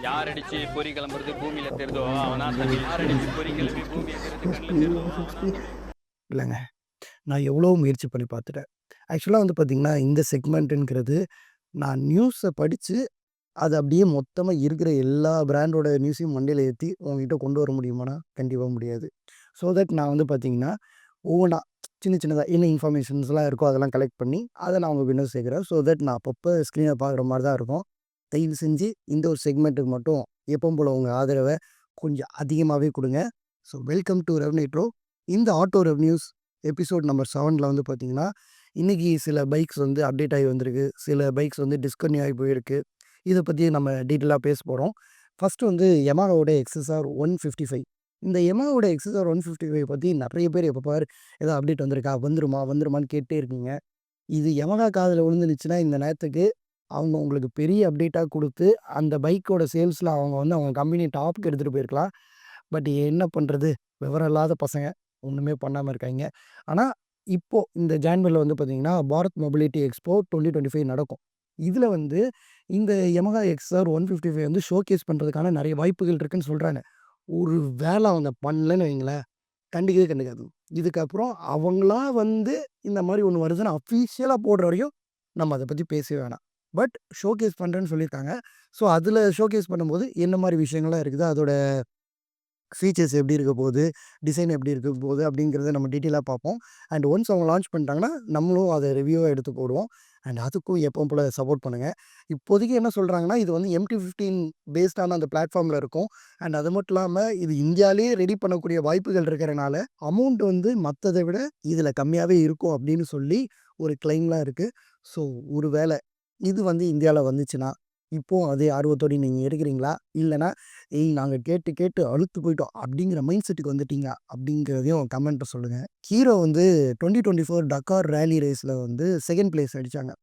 யார் அடிச்சு பொறி கிளம்புறது பூமியில தெரிதோ அவனா தம்பி. யார் அடிச்சு பொறி கிளம்பி பூமியை தெரிது கண்ணில் தெரிதோ இல்லைங்க. நான் எவ்வளோ முயற்சி பண்ணி பார்த்துட்டேன். ஆக்சுவலா வந்து பார்த்தீங்கன்னா, இந்த செக்மெண்ட்டுங்கிறது நான் நியூஸ படிச்சு, அத அப்படியே மொத்தமா இருக்கிற எல்லா பிராண்டோட நியூஸையும் மண்டையில ஏத்தி உங்ககிட்ட கொண்டு வர முடியுமான்னா, கண்டிப்பா முடியாது. ஸோ தட் நான் வந்து பார்த்தீங்கன்னா, ஒவ்வொன்னா சின்ன சின்னதா என்ன இன்ஃபர்மேஷன்ஸ்லாம் இருக்கோ அதெல்லாம் கலெக்ட் பண்ணி, அத நான் உங்க பின்ன சேர்க்கிறேன். ஸோ தட் நான் அப்பப்ப ஸ்க்ரீன பார்க்குற மாரி தான் இருக்கும். தயவு செஞ்சு இந்த ஒரு செக்மெண்ட்டுக்கு மட்டும் எப்பவும் போல உங்க ஆதரவ கொஞ்சம் அதிகமாவே குடுங்க. So welcome to revenue. இந்த ஆட்டோ ரெவென்யூஸ் எபிசோட் நம்பர் 7ல வந்து பார்த்தீங்கன்னா, இன்னைக்கு சில பைக்ஸ் வந்து அப்டேட் ஆகி வந்திருக்கு. சில பைக்ஸ் வந்து டிஸ்கன்டினியூ ஆகி போயிருக்கு. இத பத்தி நம்ம டீட்டெயிலா பேச போறோம். ஃபர்ஸ்ட் வந்து Yamahaவோட XSR 155. இந்த Yamahaவோட XSR 155 பத்தி நெறைய பேர் எப்ப பாரு ஏதோ அப்டேட் வந்திருக்கா? வந்துருமா? வந்துருமான்னு கேட்டே இருக்கீங்க. இது Yamaha காதுல விழுந்துருச்சுன்னா, இந்த நேரத்துக்கு அவங்க உங்களுக்கு பெரிய அப்டேட்டா குடுத்து, அந்த பைக்கோட சேல்ஸ்ல அவங்க வந்து அவங்க கம்பெனி டாப்க்கு எடுத்துட்டு போயிருக்கலாம். பட் என்ன பண்றது? விவரம் இல்லாத பசங்க. ஒண்ணுமே பண்ணாம இருக்காய்ங்க. ஆனா, இப்போ இந்த ஜான்வரில வந்து பார்த்தீங்கன்னா, பாரத் மொபிலிட்டி எக்ஸ்போ 2025 நடக்கும். இதுல வந்து இந்த Yamaha XR 155 வந்து ஷோகேஸ் பண்றதுக்கான நெறைய வாய்ப்புகள் இருக்குன்னு சொல்றாங்க. ஒரு வேள அவங்க பண்ணலன்னு வைங்களேன், கண்டுக்கவே கண்டுக்காது. இதுக்கப்புறம் அவங்களா வந்து இந்த மாரி ஒண்ணு வருதுன்னு அஃபிஷியலா போடுற வரையும், நம்ம அத பத்தி பேசவே வேணாம். பட் ஷோகேஸ் பண்றேன்னு சொல்லியிருக்காங்க. ஸோ, அதுல ஷோகேஸ் பண்ணும்போது என்ன மாரி விஷயங்கள்லாம் இருக்குது? அதோட ஃபீச்சர்ஸ் எப்படி இருக்க போகுது? டிசைன் எப்படி இருக்க போகுது? அப்படிங்கிறத நம்ம டீட்டெயிலா பார்ப்போம். அண்ட் ஒன்ஸ் அவங்க லான்ச் பண்ணிட்டாங்கன்னா, நம்மளும் அத ரிவ்யூவா எடுத்து போடுவோம். அண்ட் அதுக்கும் எப்பவும் போல சப்போர்ட் பண்ணுங்க. இப்போதைக்கு என்ன சொல்றாங்கன்னா, இது வந்து MT-15 பேஸ்டான அந்த பிளாட்ஃபார்ம்ல இருக்கும். அண்ட் அது மட்டும் இல்லாம இது இந்தியாலயே ரெடி பண்ணக்கூடிய வாய்ப்புகள் இருக்கிறனால, அமௌண்ட் வந்து மத்தத விட இதுல கம்மியாவே இருக்கும் அப்படின்னு சொல்லி ஒரு கிளைம்லாம் இருக்கு. ஸோ, ஒரு வேள இது வந்து இந்தியால வந்துச்சுன்னா, இப்பவும் அதே ஆர்வத்தோட நீங்க எடுக்கிறீங்களா? இல்லன்னா ஏய் நாங்க கேட்டு கேட்டு அலுத்து போயிட்டோம் அப்படிங்கிற மைண்ட் செட்டுக்கு வந்துட்டீங்க அப்படிங்கிறதையும் கமெண்ட்ல சொல்லுங்க. ஹீரோ வந்து 2024 டக்கார் ரேலி ரேஸ்ல வந்து 2ண்ட் பிளேஸ் அடிச்சாங்க.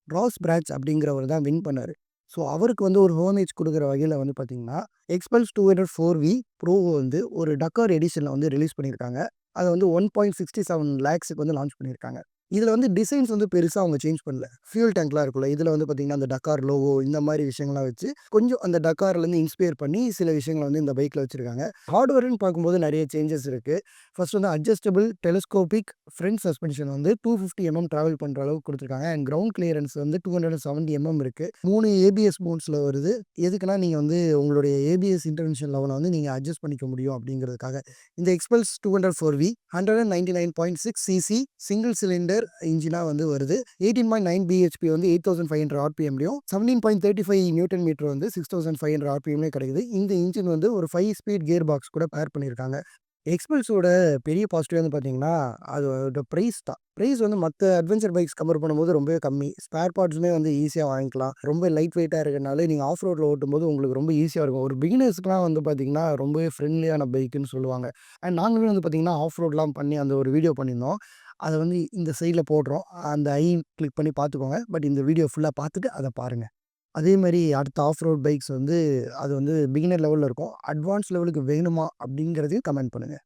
ராஸ் பிராட்ச் அப்படிங்கிறவர் தான் வின் பண்ணாரு. ஸோ அவருக்கு வந்து ஒரு ஹோமேஜ் குடுக்குற வகையில வந்து பார்த்தீங்கன்னா, எக்ஸ்பல்ஸ் 200 4V ப்ரோ வந்து ஒரு டக்கார் எடிஷன்ல வந்து ரிலீஸ் பண்ணியிருக்காங்க. அத வந்து 1.67 லேக்ஸ்க்கு வந்து லான்ச் பண்ணியிருக்காங்க. இதுல வந்து டிசைன்ஸ் வந்து பெருசா அவங்க சேஞ்ச் பண்ணல. ஃபியூல் டேங்க்லாம் இருக்குல்ல, இதுல வந்து பார்த்தீங்கன்னா, அந்த டக்கார் லோகோ இந்த மாரி விஷயங்கள்லாம் வச்சு, கொஞ்சம் அந்த டக்கார்லேருந்து இன்ஸ்பயர் பண்ணி சில விஷயங்கள வந்து இந்த பைக்ல வச்சிருக்காங்க. ஹார்ட்வேர்ன்னு பார்க்கும்போது நெறைய சேஞ்சஸ் இருக்கு. ஃபர்ஸ்ட் வந்து அட்ஜஸ்டபிள் டெலஸ்கோபிக் ஃப்ரண்ட் சஸ்பென்ஷன் வந்து 250 டிராவல் பண்ற அளவுக்கு குடுத்துருக்காங்க. அண்ட் கிரவுண்ட் கிளியரன்ஸ் வந்து 270 இருக்கு. 3 ஏபிஎஸ் மோட்ஸ்ல வருது. எதுக்குன்னா, நீங்க வந்து உங்களுடைய ஏபிஎஸ் இன்டர்வென்ஷன் லெவல வந்து நீங்க அட்ஜஸ்ட் பண்ணிக்க முடியும் அப்படிங்கிறதுக்காக. இந்த Xpulse 200 4V 199.6 cc single cylinder இன்ஜினா வந்து வருது. 18.9 பிஹெச்பி வந்து 8500 ஆர்பிஎம்லயும் 17.35 நியூட்டன் மீட்டர் வந்து 6500 ஆர்பிஎம்லயும் கிடைக்குது. இந்த இன்ஜின் வந்து ஒரு 5 ஸ்பீட் கியர் பாக்ஸ் கூட பேர் பண்ணியிருக்காங்க. எக்ஸ்பல்ஸோட பெரிய பாசிட்டிவ் வந்து பார்த்தீங்கன்னா, அதோட பிரைஸ் தான். பிரைஸ் வந்து மத்த அட்வென்ச்சர் பைக்ஸ் கம்பேர் பண்ணும்போது ரொம்பவே கம்மி. ஸ்பேர் பார்ட்ஸுமே வந்து ஈஸியா வாங்கிக்கலாம். ரொம்ப லைட் வெயிட்டா இருக்கனால நீங்க ஆஃப் ரோட்ல ஓட்டும்போது உங்களுக்கு ரொம்ப ஈஸியா இருக்கும். ஒரு பிகினர்ஸ்க்குலாம் வந்து பார்த்தீங்கன்னா, ரொம்பவே ஃப்ரெண்ட்லியான பைக்குன்னு சொல்லுவாங்க. அண்ட் நாங்களுமே வந்து பார்த்தீங்கன்னா, ஆஃப் ரோட்லாம் பண்ணி அந்த ஒரு வீடியோ பண்ணியிருந்தோம். அத வந்து இந்த சைட்ல போடுறோம். அந்த கிளிக் பண்ணி பார்த்துக்கோங்க. பட் இந்த வீடியோ ஃபுல்லா பார்த்துட்டு அத பாருங்க. அதே மாரி அடுத்த ஆஃப் ரோட் பைக்ஸ் வந்து அது வந்து பிகினர் லெவல்ல இருக்கும். அட்வான்ஸ் லெவலுக்கு வேணுமா? அப்படிங்கிறதையும் கமெண்ட் பண்ணுங்க.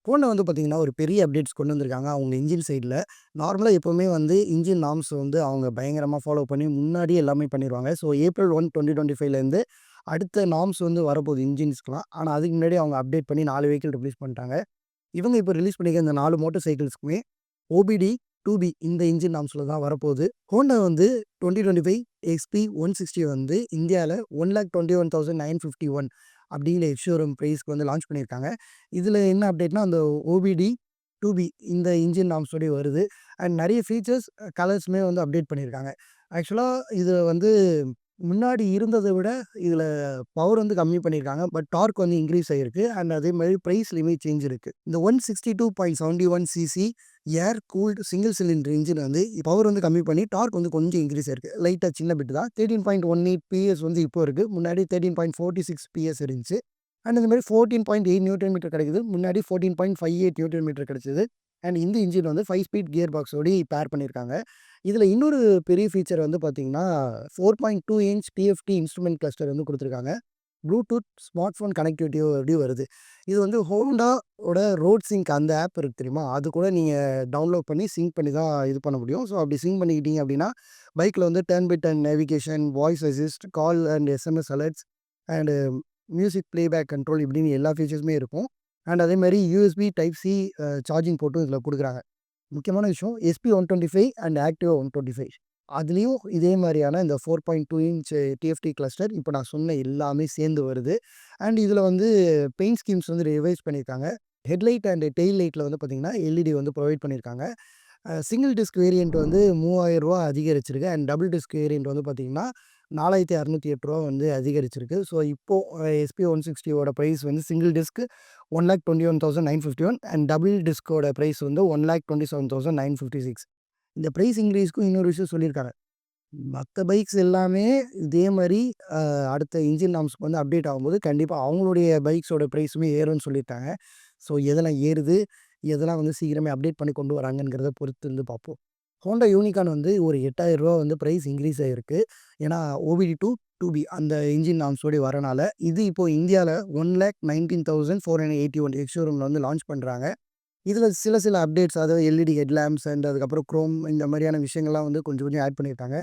Honda வந்து பார்த்தீங்கன்னா, ஒரு பெரிய அப்டேட்ஸ் கொண்டு வந்திருக்காங்க. அவங்க இன்ஜின் சைட்ல. நார்மலா எப்பவுமே வந்து இன்ஜின் நார்ம்ஸ் வந்து அவங்க பயங்கரமா ஃபாலோ பண்ணி முன்னாடியே எல்லாமே பண்ணிருவாங்க. ஸோ ஏப்ரல் 1, 2025லேருந்து அடுத்த நார்ம்ஸ் வந்து வரப்போகுது இன்ஜின்ஸ்க்குலாம். ஆனா அதுக்கு முன்னாடி அவங்க அப்டேட் பண்ணி 4 வெஹிக்கிள் ரிலீஸ் பண்ணிட்டாங்க. இவங்க இப்போ ரிலீஸ் பண்ணியிருக்க இந்த 4 மோட்டார் சைக்கிள்ஸ்க்குமே ஓபிடி 2பி இந்த இன்ஜின் நார்ம்ஸ்ல தான் வரப்போகுது. Honda வந்து 2025 XP 160 வந்து இந்தியால 1,21,951 அப்படிங்கிற எக்ஸ்-ஷோரூம் பிரைஸ்க்கு வந்து லான்ச் பண்ணியிருக்காங்க. இதுல என்ன அப்டேட்னா, அந்த ஓபிடி 2பி இந்த இன்ஜின் நார்ம்ஸோடயே வருது. அண்ட் நெறைய ஃபீச்சர்ஸ், கலர்ஸுமே வந்து அப்டேட் பண்ணியிருக்காங்க. ஆக்சுவலா இதுல வந்து முன்னாடி இருந்தத விட இதுல பவர் வந்து கம்மி பண்ணியிருக்காங்க. பட் டார்க் வந்து இன்கிரீஸ் ஆயிருக்கு. அண்ட் அதே மாரி பிரைஸ்லயுமே சேஞ்ச் இருக்கு. இந்த 162.71 சிசி ஏர் கூல்டு சிங்கிள் சிலிண்டர் இன்ஜின் வந்து பவர் வந்து கம்மி பண்ணி டார்க் வந்து கொஞ்சம் இன்கிரீஸ் ஆயிருக்கு. லைட்டா சின்ன பிட் தான். 13.18 பிஎஸ் வந்து இப்போ இருக்கு. முன்னாடி 13.46 பிஎஸ் இருந்துச்சு. அண்ட் இந்த மாரி 14.8 நியூட்டன் மீட்டர் கிடைக்குது. முன்னாடி 14.58 நியூட்டன் மீட்டர் கிடைச்சது. அண்ட் இந்த இன்ஜின் வந்து 5 ஸ்பீட் கியர் பாக்ஸோட பேர் பண்ணியிருக்காங்க. இதுல இன்னொரு பெரிய ஃபீச்சர் வந்து பார்த்தீங்கன்னா, 4.2 இன்ச் டிஎஃப்டி இன்ஸ்ட்ருமென்ட் கிளஸ்டர் வந்து குடுத்துருக்காங்க. ப்ளூடூத் ஸ்மார்ட் ஃபோன் கனெக்டிவிட்டியோடயே வருது. இது வந்து ஹோண்டாவோட ரோட் சிங்க் அந்த ஆப் இருக்கு தெரியுமா? அது கூட நீங்க டவுன்லோட் பண்ணி சிங்க் பண்ணி தான் இது பண்ண முடியும். ஸோ அப்படி சிங்க் பண்ணிக்கிட்டீங்க அப்படின்னா, பைக்ல வந்து turn by turn navigation, voice assist, call and SMS alerts and music playback control இப்படின்னு எல்லா ஃபீச்சர்ஸுமே இருக்கும். அண்ட் அதே மாதிரி யூஎஸ்பி டைப் சி சார்ஜிங் போர்ட்டும் இதில் கொடுக்குறாங்க. முக்கியமான விஷயம் SP125 அண்ட் ஆக்டிவா 125 அதுலேயும் இதே மாதிரியான இந்த 4.2 இன்ச் டிஎஃப்டி கிளஸ்டர் இப்போ நான் சொன்ன எல்லாமே சேர்ந்து வருது. அண்ட் இதில் வந்து பெயிண்ட் ஸ்கீம்ஸ் வந்து ரிவைஸ் பண்ணியிருக்காங்க. ஹெட்லைட் அண்ட் டெயில் லைட்டில் வந்து பார்த்திங்கன்னா எல்இடி வந்து ப்ரொவைட் பண்ணியிருக்காங்க. சிங்கிள் டிஸ்க் வேரியண்ட் வந்து ரூ. 3000 அதிகரிச்சிருக்கு. அண்ட் டபுள் டிஸ்க் வேரியண்ட் வந்து பார்த்திங்கன்னா ரூ. 4608 வந்து அதிகரிச்சிருக்கு. ஸோ இப்போது SP160 ப்ரைஸ் வந்து சிங்கிள் டிஸ்க்கு 1,21,951 அண்ட் டபுள் டிஸ்கோட ப்ரைஸ் வந்து 1,27,956. இந்த ப்ரைஸ் இன்க்ரீஸ்க்கும் இன்னொரு விஷயம் சொல்லியிருக்காங்க. மற்ற பைக்ஸ் எல்லாமே இதே மாதிரி அடுத்த இன்ஜின் நார்ம்ஸ்க்கு வந்து அப்டேட் ஆகும்போது கண்டிப்பாக அவங்களுடைய பைக்ஸோட ப்ரைஸுமே ஏறும்னு சொல்லியிருக்காங்க. ஸோ எதெல்லாம் ஏறுது, எதெல்லாம் வந்து சீக்கிரமே அப்டேட் பண்ணி கொண்டு வராங்கங்கிறத பொறுத்து இருந்து பார்ப்போம். ஹோண்டா யூனிகார்ன் வந்து ஒரு ரூ. 8,000 வந்து ப்ரைஸ் இன்க்ரீஸ் ஆகிருக்கு. ஏன்னா OBD2 2B அந்த இன்ஜின் நார்ம்ஸோடு வரனால இது இப்போது இந்தியாவில் 1,19,481 எக்ஸ்ஷோரூமில் வந்து லான்ச் பண்ணுறாங்க. இதில் சில அப்டேட்ஸ் அதாவது எல்இடி ஹெட் லேம்ப்ஸ் அண்ட் அதுக்கப்புறம் குரோம் இந்த மாதிரியான விஷயங்கள்லாம் வந்து கொஞ்சம் கொஞ்சம் ஆட் பண்ணியிருக்காங்க.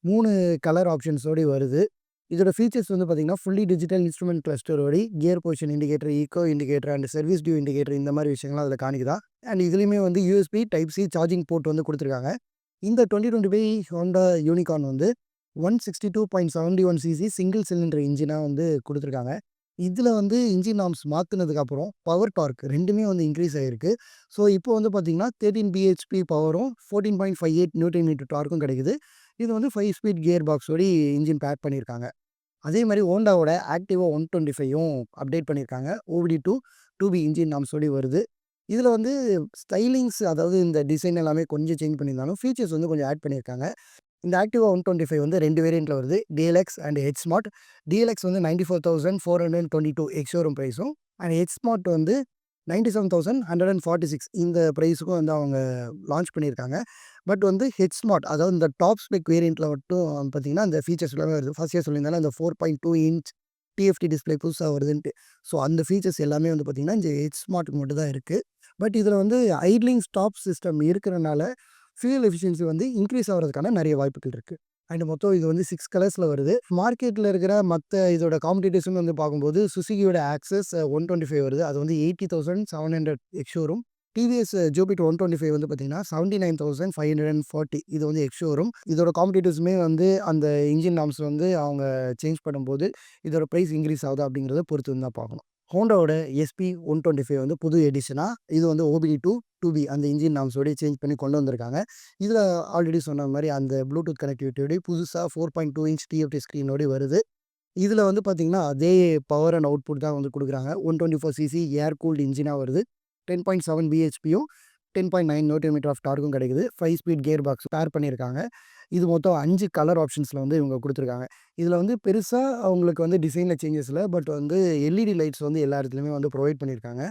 3 கலர் ஆப்ஷன்ஸோடு வருது. இதோட ஃபீச்சர்ஸ் வந்து பார்த்திங்கன்னா ஃபுல்லி டிஜிட்டல் இன்ஸ்ட்ருமெண்ட் கிளஸ்டரோடு gear position indicator, eco indicator and service due indicator இந்த மாதிரி விஷயங்கள்லாம் அதில் காணிக்குதா. அண்ட் இதுலேயுமே வந்து USB type C charging port வந்து கொடுத்துருக்காங்க. இந்த 2025 ஹோண்டா யூனிகார்ன் வந்து 162.71cc சிங்கிள் சிலிண்டர் இன்ஜினாக வந்து கொடுத்துருக்காங்க. இதில் வந்து இன்ஜின் நார்ம்ஸ் மாற்றினதுக்கப்புறம் பவர் டார்க் ரெண்டுமே வந்து இன்க்ரீஸ் ஆகிருக்கு. ஸோ இப்போ வந்து பார்த்திங்கன்னா 13 பிஹெச்பி பவரும் 14.58 நியூட்டன் மீட்டர் டார்க்கும் கிடைக்குது. இது வந்து 5 ஸ்பீட் கியர் பாக்ஸோடு இன்ஜின் பேக் பண்ணியிருக்காங்க. அதே மாதிரி ஹோண்டாவோட ஆக்டிவா 125யும் அப்டேட் பண்ணியிருக்காங்க. OBD2 2B இன்ஜின் நார்ம்ஸோடு வருது. இதில் வந்து ஸ்டைலிங்ஸ் அதாவது இந்த டிசைன் எல்லாமே கொஞ்சம் சேஞ்ச் பண்ணியிருந்தாலும் ஃபீச்சர்ஸ் வந்து கொஞ்சம் ஆட் பண்ணியிருக்காங்க. இந்த ஆக்டிவா 125 வந்து 2 வேரியண்ட்டில் வருது. DLX and H smart. DLX வந்து 94,422 எக்ஸ்ஷோரூம் ப்ரைஸும் அண்ட் ஹெச் ஸ்மார்ட் வந்து 97,146 இந்த ப்ரைஸுக்கும் வந்து அவங்க லான்ச் பண்ணியிருக்காங்க. பட் வந்து ஹெச் ஸ்மார்ட் அதாவது இந்த டாப் ஸ்பெக் வேரியண்ட்டில் மட்டும் பார்த்திங்கன்னா அந்த ஃபீச்சர்ஸ் எல்லாமே வருது. ஃபர்ஸ்ட் இயர் சொல்லியிருந்தாலும் அந்த 4.2 இன்ச் டிஎஃப்டி டிஸ்பிளே புதுசாக வருதுன்ட்டு. ஸோ அந்த ஃபீச்சர்ஸ் எல்லாமே வந்து பார்த்திங்கன்னா இந்த ஹெச் ஸ்மார்ட்டுக்கு மட்டும் தான் இருக்குது. பட் இதில் வந்து ஐட்லிங் ஸ்டாப் சிஸ்டம் இருக்கிறனால ஃபியூல் எஃபிஷியன்சி வந்து இன்க்ரீஸ் ஆகிறதுக்கான நிறைய வாய்ப்புகள் இருக்குது. அண்ட் மொத்தம் இது வந்து 6 கலர்ஸில் வருது. மார்க்கெட்டில் இருக்கிற மற்ற இதோட காம்படிட்டர்ஸ்னு வந்து பார்க்கும்போது சுசுகியோட ஆக்சஸ் 125 வருது. அது வந்து 80,700 எக்ஸ்ஷோரூம். டிவிஎஸ் ஜூபிட்டர் 125 வந்து பார்த்திங்கன்னா 79,540 இது வந்து எக்ஸ்ஷோரூம். இதோட காம்படிட்டர்ஸுமே வந்து அந்த இன்ஜின் நார்ம்ஸ் வந்து அவங்க சேஞ்ச் பண்ணும்போது இதோட ப்ரைஸ் இன்க்ரீஸ் ஆகுது அப்படிங்கிறத பொறுத்து வந்து தான் பார்க்கணும். ஹோண்டாவோட SP125 வந்து புது எடிஷனாக இது வந்து OBD2 2B அந்த இன்ஜின் நார்ம்ஸோடய சேஞ்ச் பண்ணி கொண்டு வந்திருக்காங்க. இதில் ஆல்ரெடி சொன்ன மாதிரி அந்த ப்ளூடூத் கனெக்டிவிட்டியோடய புதுசாக 4.2 இன்ச் டிஎஃப்டி ஸ்க்ரீனோடு வருது. இதில் வந்து பார்த்திங்கன்னா அதே பவர் அண்ட் அவுட்புட் தான் வந்து கொடுக்குறாங்க. 124cc ஏர் கூல்டு இன்ஜினாக வருது. 10.7 பிஹெச்பியும் 10.9 நியூட்டன் மீட்டர் ஆஃப் டார்க்கும் கிடைக்குது. 5 ஸ்பீட் கியர் பாக்ஸ் பேர் பண்ணியிருக்காங்க. இது மொத்தம் 5 கலர் ஆப்ஷன்ஸில் வந்து இவங்க கொடுத்துருக்காங்க. இதில் வந்து பெருசாக அவங்களுக்கு வந்து டிசைனில் சேஞ்சஸ் இல்லை. பட் வந்து எல்இடி லைட்ஸ் வந்து எல்லா இடத்துலையுமே வந்து ப்ரொவைட் பண்ணியிருக்காங்க.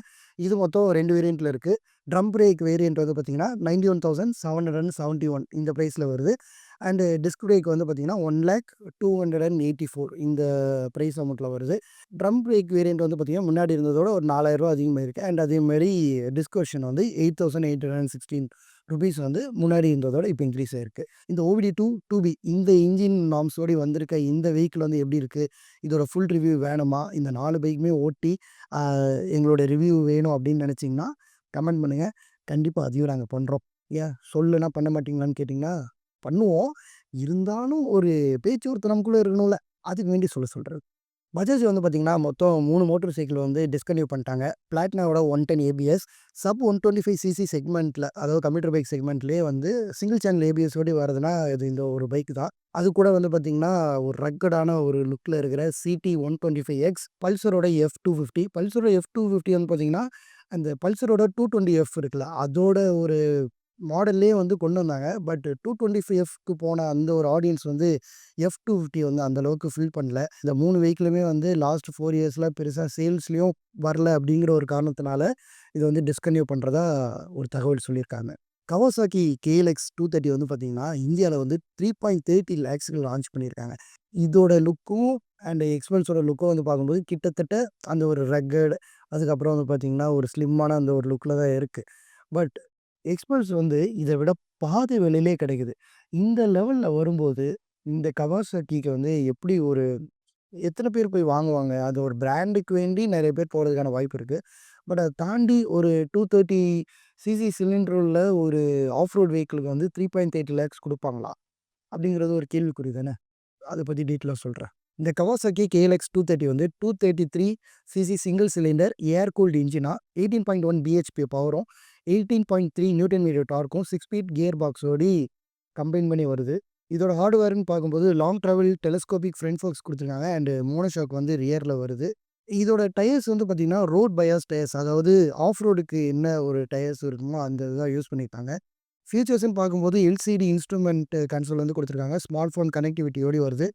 இது மொத்தம் 2 வேரியண்ட்டில் இருக்குது. ட்ரம் பிரேக் வேரியண்ட் வந்து பார்த்திங்கன்னா 91,771 இந்த ப்ரைஸில் வருது. அண்டு டிஸ்க் பிரேக் வந்து பார்த்திங்கன்னா 1,284 இந்த ப்ரைஸ் அமௌண்ட்டில் வருது. ட்ரம் பிரேக் வேரியண்ட் வந்து பார்த்திங்கன்னா முன்னாடி இருந்ததோட ஒரு ரூ. 4,000 அதிகமாக இருக்குது. அண்ட் அதேமாதிரி டிஸ்க் வெர்ஷன் வந்து 8,816 ருபீஸ் வந்து முன்னாடி இருந்ததோட இப்போ இன்க்ரீஸ் ஆகிருக்கு. இந்த OBD2 2B இந்த இன்ஜின் நார்ம்ஸோடு வந்திருக்க இந்த வெஹிக்கிள் வந்து எப்படி இருக்குது, இதோட ஃபுல் ரிவ்யூ வேணுமா, இந்த 4 பைக்குமே ஓட்டி எங்களோட ரிவ்யூ வேணும் அப்படின்னு நினச்சிங்கன்னா கமெண்ட் பண்ணுங்கள். கண்டிப்பாக அதையும் நாங்கள் பண்ணுறோம். ஏன் சொல்லுனா பண்ண மாட்டிங்களான்னு கேட்டிங்கன்னா பண்ணுவோம். இருந்தாலும் ஒரு பேச்சுவார்த்தை நமக்குள்ளே இருக்கணும்ல, அதுக்கு வேண்டி சொல்கிறது. பஜாஜ் வந்து பார்த்திங்கன்னா மொத்தம் 3 மோட்டர் சைக்கிள் வந்து டிஸ்கன்டினியூ பண்ணிட்டாங்க. பிளாட்டினாவோட 110 ஏபிஎஸ் சப் 125cc செக்மெண்ட்டில் அதாவது கம்ப்யூட்டர் பைக் செக்மெண்ட்லேயே வந்து சிங்கிள் சேனல் ஏபிஎஸோடு வரதுன்னா இது இந்த ஒரு பைக் தான். அது கூட வந்து பார்த்திங்கன்னா ஒரு ரக்கடான ஒரு லுக்கில் இருக்கிற CT 125X பல்சரோட F250. பல்சரோட F250 வந்து பார்த்திங்கன்னா அந்த பல்சரோட 220F இருக்குல்ல அதோட ஒரு மாடல்லே வந்து கொண்டு வந்தாங்க. பட் 225Fக்கு போன அந்த ஒரு ஆடியன்ஸ் வந்து F250 வந்து அந்தளவுக்கு ஃபில் பண்ணல. இந்த 3 வெஹிக்கிளுமே வந்து லாஸ்ட் 4 இயர்ஸில் பெருசாக சேல்ஸ்லேயும் வரல அப்படிங்கிற ஒரு காரணத்தினால இது வந்து டிஸ்கன்டினியூ பண்ணுறதா ஒரு தகவல் சொல்லியிருக்காங்க. கவாசாக்கி KLX 230 வந்து பார்த்திங்கன்னா இந்தியாவில் வந்து 3.30 lakhsக்கு லான்ச் பண்ணியிருக்காங்க. இதோட லுக்கும் அண்ட் எக்ஸ்பென்ஸோட லுக்கும் வந்து பார்க்கும்போது கிட்டத்தட்ட அந்த ஒரு ரக்கட் அதுக்கப்புறம் வந்து பார்த்திங்கன்னா ஒரு ஸ்லிம்மான அந்த ஒரு லுக்கில் தான் இருக்குது. பட் எக்ஸ்பென்ஸ் வந்து இதை விட பாதி விலையிலே கிடைக்குது. இந்த லெவலில் வரும்போது இந்த கவாசாக்கிக்கு வந்து எப்படி ஒரு எத்தனை பேர் போய் வாங்குவாங்க? அது ஒரு பிராண்டுக்கு வேண்டி நெறைய பேர் போறதுக்கான வாய்ப்பு இருக்கு. பட் அத தாண்டி ஒரு 230 சிசி சிலிண்டர் உள்ள ஒரு ஆஃப் ரோட் வெஹிக்கிள்க்கு வந்து 3.8 லேக்ஸ் குடுப்பாங்களா? அப்படிங்கிறது ஒரு கேள்விக்குறி தானே! அத பத்தி டீட்டெயிலா சொல்றேன். இந்த Kawasaki KLX 230 வந்து 233 cc single cylinder air cooled இன்ஜினா 18.1 பிஹெச்பி பவரும், 18.3 நியூட்டன் மீட்டர் டார்க்கும், 6 ஸ்பீட் கியர் பாக்ஸோடி கம்பைன் பண்ணி வருது. இதோட ஹார்ட்வேர்ன்னு பார்க்கும்போது long travel telescopic front forks குடுத்துருக்காங்க. அண்ட் மோனோஷாக் வந்து ரியர்ல வருது. இதோட டயர்ஸ் வந்து பார்த்தீங்கன்னா, ரோட் பயாஸ் டயர்ஸ். அதாவது ஆஃப் ரோடுக்கு என்ன ஒரு டயர்ஸ் இருக்குமோ, அந்த இதுதான் யூஸ் பண்ணியிருக்காங்க. ஃபீச்சர்ஸ்ன்னு பார்க்கும்போது எல்சிடி இன்ஸ்ட்ருமென்ட் கன்சோல் வந்து குடுத்துருக்காங்க. ஸ்மார்ட் ஃபோன் கனெக்டிவிட்டியோட வருது.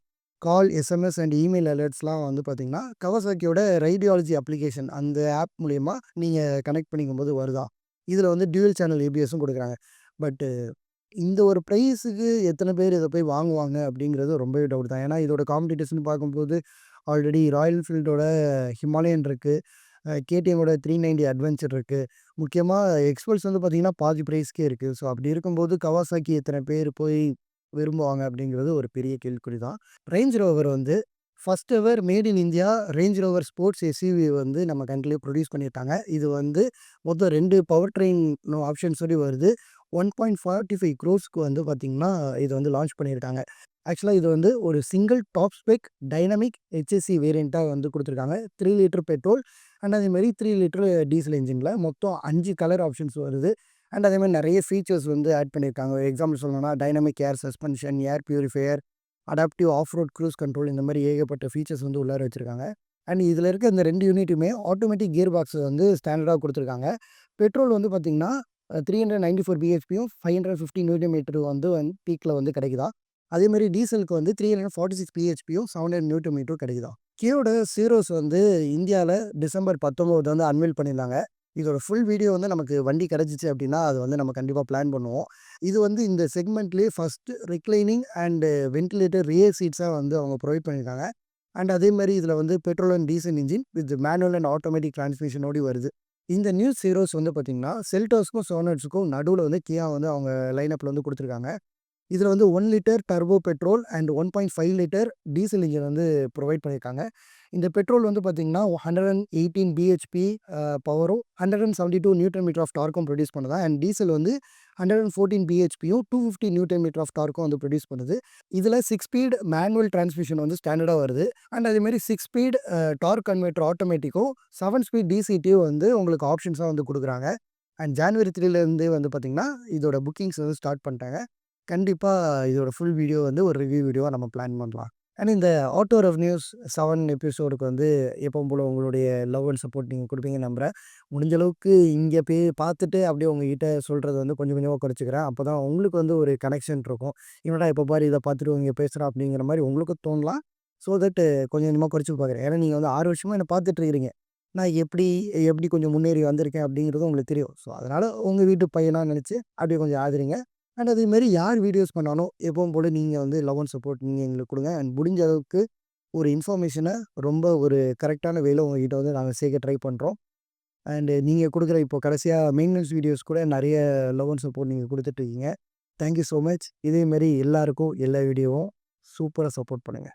கால், எஸ்எம்எஸ் அண்ட் இமெயில் அலர்ட்ஸ்லாம் வந்து பார்த்தீங்கன்னா, Kawasakiயோட ரேடியாலஜி அப்ளிகேஷன் அந்த ஆப் மூலியமா நீங்க கனெக்ட் பண்ணிக்கும்போது வருதாம். இதில வந்து டியூயல் சேனல் ஏபிஎஸும் குடுக்குறாங்க. பட் இந்த ஒரு பிரைஸுக்கு எத்தனை பேர் இத போய் வாங்குவாங்க அப்படிங்கிறது ரொம்பவே டவுட் தான். ஏன்னா இதோட காம்படிட்டர்ஸ்ன்னு பார்க்கும்போது ஆல்ரெடி ராயல் என்ஃபீல்டோட ஹிமாலயன் இருக்கு. KTMோட 390 அட்வென்ச்சர் இருக்கு. முக்கியமா எக்ஸ்பல்ஸ் வந்து பார்த்தீங்கன்னா, பாதி பிரைஸ்க்கே இருக்கு. ஸோ அப்படி இருக்கும்போது Kawasaki எத்தனை பேர் போய் விரும்புவாங்க அப்படிங்கிறது ஒரு பெரிய கேள்விக்குறி தான். ரேஞ்ச் ரோவர் வந்து first ever made in India range rover sports SUV வந்து நம்ம கண்ட்ரிலயே ப்ரொடியூஸ் பண்ணியிருக்காங்க. இது வந்து மொத்தம் 2 பவர் ட்ரெயின் ஆப்ஷன்ஸோடயும் வருது. 1.45 க்ரோர்ஸ்க்கு வந்து பார்த்தீங்கன்னா, இது வந்து லான்ச் பண்ணியிருக்காங்க. ஆக்சுவலா இது வந்து ஒரு single top spec dynamic HSE வேரியன்ட்டா வந்து குடுத்துருக்காங்க. 3 லிட்டர் பெட்ரோல் அண்ட் அதேமாரி 3 லிட்டர் டீசல் என்ஜின்ல மொத்தம் 5 கலர் ஆப்ஷன்ஸ் வருது. அண்ட் அதேமாரி நெறைய ஃபீச்சர்ஸ் வந்து ஆட் பண்ணியிருக்காங்க. எக்ஸாம்பிள் சொல்லணும்னா dynamic air suspension, air purifier, adaptive off road cruise control இந்த மாரி ஏகப்பட்ட ஃபீச்சர்ஸ் வந்து உள்ளார வச்சிருக்காங்க. அண்ட் இதில இருக்க இந்த 2 யூனிட்டுமே ஆட்டோமேட்டிக் கியர் பாக்ஸ் வந்து ஸ்டாண்டர்டா குடுத்துருக்காங்க. பெட்ரோல் வந்து பார்த்தீங்கன்னா, 394 பிஹெச்பியும் 550 நியூட்டன் மீட்டர் வந்து பீக்ல வந்து கிடைக்குதாம். அதேமாரி டீசலுக்கு வந்து 346 பிஹெச்பியும் 700 நியூட்டன் மீட்டரும் கிடைக்குதாம். கியோட சீரோஸ் வந்து இந்தியால டிசம்பர் 19 வந்து அன்வீல் பண்ணியிருந்தாங்க. இதோட ஃபுல் வீடியோ வந்து நமக்கு வண்டி கிடைச்சிச்சு அப்படின்னா, அது வந்து நம்ம கண்டிப்பா பிளான் பண்ணுவோம். இது வந்து இந்த செக்மெண்ட்லயே first reclining and ventilator rear சீட்ஸா வந்து அவங்க புரொவைட் பண்ணியிருக்காங்க. அண்ட் அதேமாரி இதில வந்து petrol and diesel engine with manual and automatic டிரான்ஸ்மிஷனோட வருது. இந்த நியூ சீரோஸ் வந்து பார்த்தீங்கன்னா, செல்டாஸ்க்கும், சோனட்ஸ்க்கும் நடுவுல வந்து கியா வந்து அவங்க லைனப்ல வந்து குடுத்துருக்காங்க. இதில வந்து 1 litre turbo petrol and 1.5 litre diesel engine வந்து புரொவைட் பண்ணியிருக்காங்க. இந்த பெட்ரோல் வந்து பார்த்தீங்கன்னா, 118 பிஹெச்பி பவரும், 172 நியூட்டன் மீட்டர் ஆஃப் டார்க்கும் புரொடியூஸ் பண்ணுதா. அண்ட் டீசல் வந்து 114 பிஹெச்பியும், 250 நியூட்டன் மீட்டர் ஆஃப் டார்க்கும் வந்து புரொடியூஸ் பண்ணுது. இதில 6 ஸ்பீட் மேனுவல் டிரான்ஸ்மிஷன் வந்து ஸ்டாண்டர்டா வருது. அண்ட் அதேமாரி 6 ஸ்பீட் டார்க் கன்வெர்ட்டர் ஆட்டோமேட்டிக்கும், 7 ஸ்பீட் டிசிடியும் வந்து உங்களுக்கு ஆப்ஷன்ஸா வந்து குடுக்குறாங்க. அண்ட் ஜான்வரி 3லேருந்தே வந்து பார்த்தீங்கன்னா, இதோட புக்கிங்ஸ் வந்து ஸ்டார்ட் பண்ணிட்டாங்க. கண்டிப்பா இதோட ஃபுல் வீடியோ வந்து ஒரு ரிவ்யூ வீடியோவா நம்ம பிளான் பண்ணலாம். அண்ட் இந்த ஆட்டோ ரெவ்யூஸ் 7 எபிசோடுக்கு வந்து எப்பவும் போல உங்களுடைய லவ் அண்ட் சப்போர்ட் நீங்க குடுப்பீங்கன்னு நம்புறேன். முடிஞ்ச அளவுக்கு இங்க போய் பார்த்துட்டு அப்படியே உங்ககிட்ட சொல்றத வந்து கொஞ்சம் கொஞ்சமா குறைச்சுக்கிறேன். அப்பதான் உங்களுக்கு வந்து ஒரு கனெக்ஷன் இருக்கும். "என்னடா எப்ப பாரு இத பார்த்துட்டு இங்க பேசுறான்" அப்படிங்கிற மாரி உங்களுக்கும் தோணலாம். ஸோ தட் கொஞ்சம் கொஞ்சமா குறைச்சு பார்க்குறேன். ஏன்னா நீங்க வந்து 6 வருஷமா என்ன பார்த்துட்டு இருக்கிறீங்க. நான் எப்படி எப்படி கொஞ்சம் முன்னேறி வந்திருக்கேன் அப்படிங்கிறது உங்களுக்கு தெரியும். ஸோ அதனால உங்க வீட்டு பையனா நினைச்சு அப்படியே கொஞ்சம் ஆதரிங்க. அண்ட் அதேமாரி யார் வீடியோஸ் பண்ணாலும் எப்பவும் போல நீங்க வந்து லவ் அண்ட் சப்போர்ட் நீங்க எங்களுக்கு குடுங்க. அண்ட் முடிஞ்ச அளவுக்கு ஒரு இன்ஃபர்மேஷன ரொம்ப ஒரு கரெக்ட்டான வேல உங்ககிட்ட வந்து நாங்க சேர்க்க ட்ரை பண்றோம். அண்ட் நீங்க குடுக்குற இப்போ கடைசியா மெயின்டனன்ஸ் வீடியோஸ் கூட நெறைய லவ் அண்ட் சப்போர்ட் நீங்க குடுத்துட்டு இருக்கீங்க. Thank you so much. இதே மாரி எல்லாருக்கும் எல்லா வீடியோவும் சூப்பரா சப்போர்ட் பண்ணுங்க.